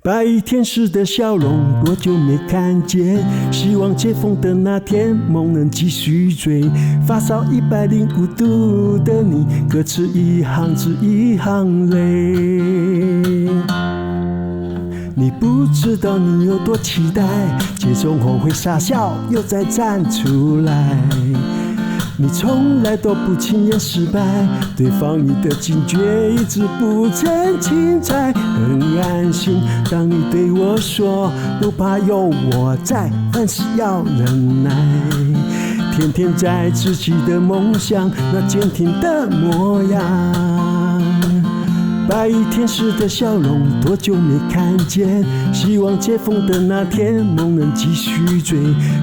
白衣天使的笑容多久没看见，希望解封的那天梦能继续追，发烧105度的你，歌词一行字一行泪。你不知道你有多期待，接种后会傻笑又再站出来，你从来都不轻言失败，对防疫的警觉一直不曾轻踩，很安心。当你对我说不怕有我在，凡事要忍耐，天天在自己的梦想那坚挺的模样。白衣天使的笑容多久没看见，希望解封的那天梦能继续追，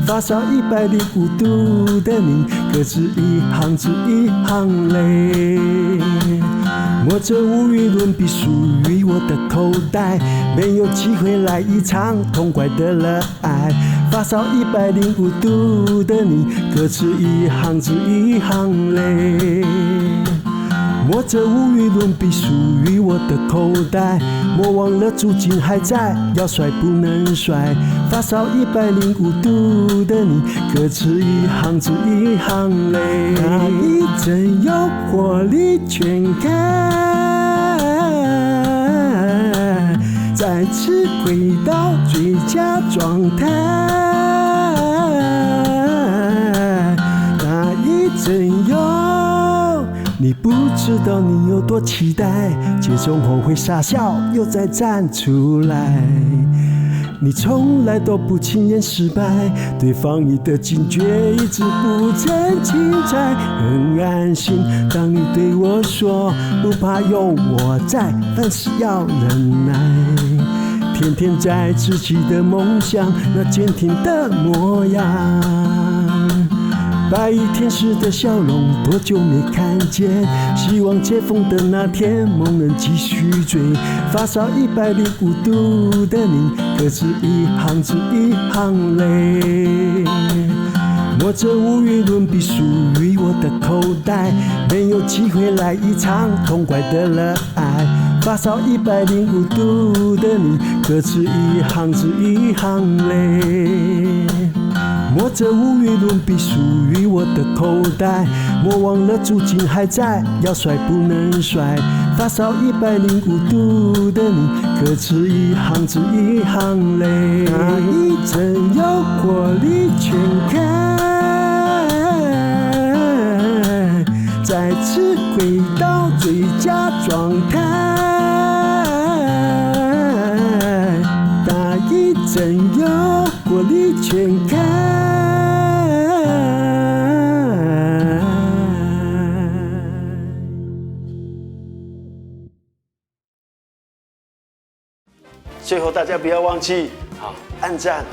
发烧105度的你，歌词一行字一行泪。摸着无与伦比属于我的口袋，没有机会来一场痛快的热爱，发烧105度的你，歌词一行字一行泪。摸着无与伦比属于我的口袋，莫忘了租金还在，要甩不能甩，发烧105度的你，歌词一行字一行泪。那一阵有活力全开，再次回到最佳状态。那一阵有，你不知道你有多期待，接种后会傻笑又再站出来，你从来都不轻言失败，对防疫的警觉一直不曾轻踩，很安心。当你对我说不怕有我在，凡事要忍耐，天天在自己的梦想那坚挺的模样。白衣天使的笑容多久没看见，希望解封的那天梦能继续追，发烧105度的你，歌词一行字一行泪。摸着无与伦比属于我的口袋，没有机会来一场痛快的热爱，发烧105度的你，歌词一行字一行泪。摸着无与伦比属于我的口袋，莫忘了租金还在，要甩不能甩，发烧105度的你，歌词一行字一行泪。那一阵有活力全开，再次回到最佳状态。那一阵有活力全开。最后大家不要忘记按赞、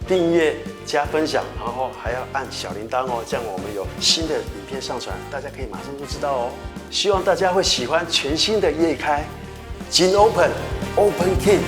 订阅、加分享，然后还要按小铃铛哦，这样我们有新的影片上传，大家可以马上就知道哦。希望大家会喜欢全新的夜开金 Open King。